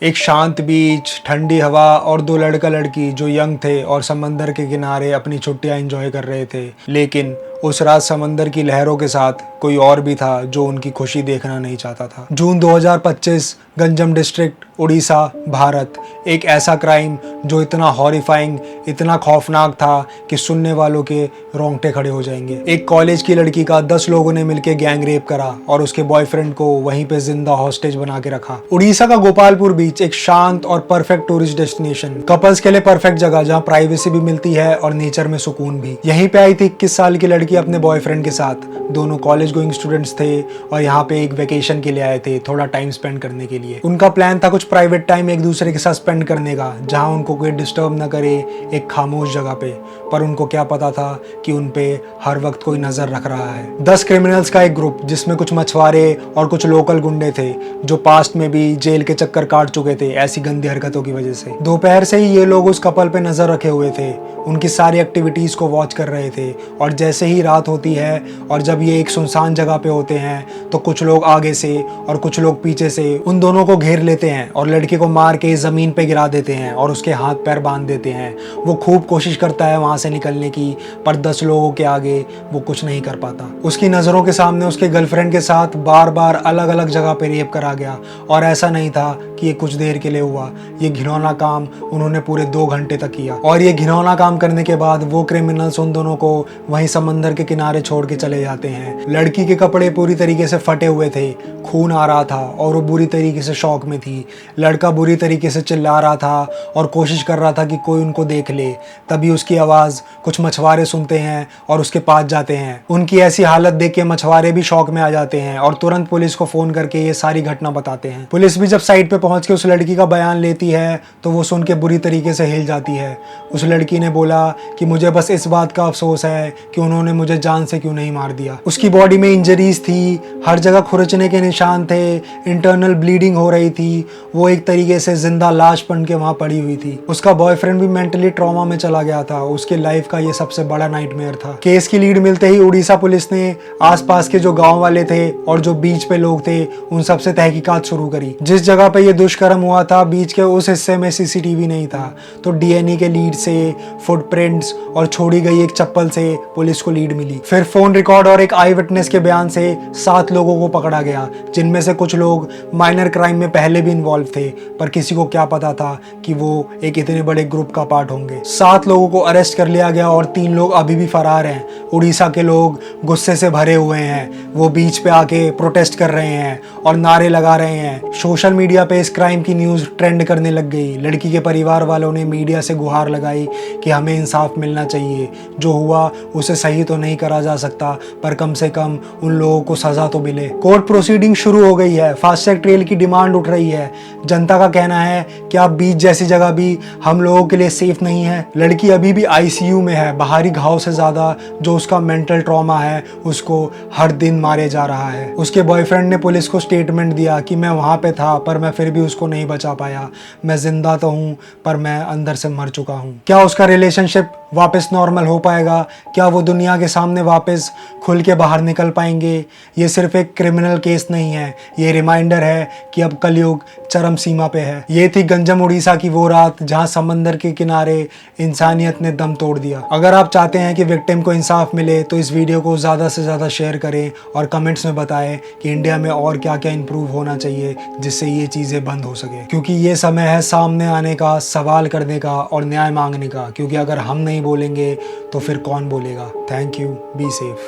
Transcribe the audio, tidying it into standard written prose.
एक शांत बीच, ठंडी हवा और दो लड़का लड़की जो यंग थे और समंदर के किनारे अपनी छुट्टियां एंजॉय कर रहे थे। लेकिन उस रात समंदर की लहरों के साथ कोई और भी था जो उनकी खुशी देखना नहीं चाहता था। जून 2025, गंजम डिस्ट्रिक्ट, उड़ीसा, भारत। एक ऐसा क्राइम जो इतना हॉरिफाइंग, इतना खौफनाक था कि सुनने वालों के रोंगटे खड़े हो जाएंगे। एक कॉलेज की लड़की का 10 लोगों ने मिलकर गैंग रेप करा और उसके बॉयफ्रेंड को वहीं पे जिंदा हॉस्टेज बना के रखा। उड़ीसा का गोपालपुर बीच एक शांत और परफेक्ट टूरिस्ट डेस्टिनेशन, कपल्स के लिए परफेक्ट जगह जहां प्राइवेसी भी मिलती है और नेचर में सुकून भी। यहीं पे आई थी 21 साल की लड़की अपने बॉयफ्रेंड के साथ। दोनों कॉलेज गोइंग स्टूडेंट्स थे और यहाँ पे एक वेकेशन के लिए आए थे, थोड़ा टाइम स्पेंड करने के लिए। उनका प्लान था कुछ प्राइवेट टाइम एक दूसरे के साथ स्पेंड करने का, जहाँ उनको कोई डिस्टर्ब ना करे, एक खामोश जगह पे। पर उनको क्या पता था कि उन पे हर वक्त कोई नजर रख रहा है। 10 क्रिमिनल्स का एक ग्रुप, जिसमें कुछ मछुआरे और कुछ लोकल गुंडे थे जो पास्ट में भी जेल के चक्कर काट चुके थे ऐसी गंदी हरकतों की वजह से। दोपहर से ही ये लोग उस कपल पे नजर रखे हुए थे, उनकी सारी एक्टिविटीज को वॉच कर रहे थे। और जैसे ही रात होती है और जब ये एक सुनसान जगह पे होते हैं तो कुछ लोग आगे से और कुछ लोग पीछे से उन दोनों को घेर लेते हैं और लड़के को मार के जमीन पे गिरा देते हैं और उसके हाथ पैर बांध देते हैं। वो खूब कोशिश करता है वहां से निकलने की, पर 10 लोगों के आगे वो कुछ नहीं कर पाता। उसकी नजरों के सामने उसके गर्लफ्रेंड के साथ बार बार अलग अलग जगह पे रेप करा गया। और ऐसा नहीं था कि ये कुछ देर के लिए हुआ, ये घिनौना काम उन्होंने पूरे 2 घंटे तक किया। और ये घिनौना काम करने के बाद वो क्रिमिनल्स उन दोनों को वहीं समंदर के किनारे छोड़ के चले जाते हैं। लड़की के कपड़े पूरी तरीके से फटे हुए थे, खून आ रहा था और वो बुरी तरीके से शॉक में थी। लड़का बुरी तरीके से चिल्ला रहा था और कोशिश कर रहा था कि कोई उनको देख ले। तभी उसकी आवाज़ कुछ मछुआरे सुनते हैं और उसके पास जाते हैं। उनकी ऐसी हालत देख के मछुआरे भी शॉक में आ जाते हैं और तुरंत पुलिस को फ़ोन करके ये सारी घटना बताते हैं। पुलिस भी जब साइट पे पहुंच के उस लड़की का बयान लेती है तो वो सुन के बुरी तरीके से हिल जाती है। उस लड़की ने बोला कि मुझे बस इस बात का अफसोस है कि उन्होंने मुझे जान से क्यों नहीं मार दिया। उसकी बॉडी में इंजरीज थी, हर जगह खुरचने के निशान थे, इंटरनल ब्लीडिंग हो रही थी। वो एक तरीके से जिंदा लाश बन के वहां पड़ी हुई थी। उसका बॉयफ्रेंड भी मेंटली ट्रॉमा में चला गया था। उसके लाइफ का ये सबसे बड़ा नाइटमेयर था। केस की लीड मिलते ही उड़ीसा पुलिस ने आसपास के जो गांव वाले थे और जो बीच पे लोग थे उन सबसे तहकीकात शुरू करी। जिस जगह पे ये दुष्कर्म हुआ था बीच के उस हिस्से में सीसीटीवी नहीं था, तो डीएनए के लीड से, फुटप्रिंट्स और छोड़ी गई एक चप्पल से पुलिस को लीड मिली। फिर फोन रिकॉर्ड और एक आई विटनेस के बयान से 7 लोगों को पकड़ा गया, जिनमें से कुछ लोग माइनर क्राइम में पहले भी इन्वॉल्व थे, पर किसी को क्या पता था कि वो एक इतने बड़े ग्रुप का पार्ट होंगे। 7 लोगों को अरेस्ट कर लिया गया और 3 लोग अभी भी फरार हैं। उड़ीसा के लोग गुस्से से भरे हुए हैं, वो बीच पे आके प्रोटेस्ट कर रहे हैं और नारे लगा रहे हैं। सोशल मीडिया पे इस क्राइम की न्यूज़ ट्रेंड करने लग गई। लड़की के परिवार वालों ने मीडिया से गुहार लगाई कि हमें इंसाफ मिलना चाहिए। जो हुआ उसे सही तो नहीं करा जा सकता, पर कम से कम उन लोगों को सजा तो मिले। कोर्ट प्रोसीडिंग शुरू हो गई है, फास्ट ट्रैक ट्रेल की डिमांड उठ रही है। जनता का कहना है कि अब बीच जैसी जगह भी हम लोगों के लिए सेफ नहीं है। लड़की अभी भी आईसीयू में है। बाहरी घाव से ज्यादा जो उसका मेंटल ट्रॉमा है उसको हर दिन मारे जा रहा है। उसके बॉयफ्रेंड ने पुलिस को स्टेटमेंट दिया कि मैं वहां पे था पर मैं फिर भी उसको नहीं बचा पाया। मैं जिंदा तो हूं पर मैं अंदर से मर चुका हूं। क्या उसका रिलेशनशिप वापस नॉर्मल हो पाएगा? क्या वो दुनिया के सामने वापस खुल के बाहर निकल पाएंगे? ये सिर्फ एक क्रिमिनल केस नहीं है, ये रिमाइंडर है कि अब कलयुग चरम सीमा पे है। ये थी गंजम उड़ीसा की वो रात जहां समंदर के किनारे इंसानियत ने दम तोड़ दिया। अगर आप चाहते हैं कि विक्टिम को इंसाफ मिले तो इस वीडियो को ज़्यादा से ज़्यादा शेयर करें और कमेंट्स में बताएं कि इंडिया में और क्या क्या इंप्रूव होना चाहिए जिससे ये चीज़ें बंद हो सके। क्योंकि ये समय है सामने आने का, सवाल करने का और न्याय मांगने का। क्योंकि अगर हम नहीं बोलेंगे तो फिर कौन बोलेगा? Thank you, be safe.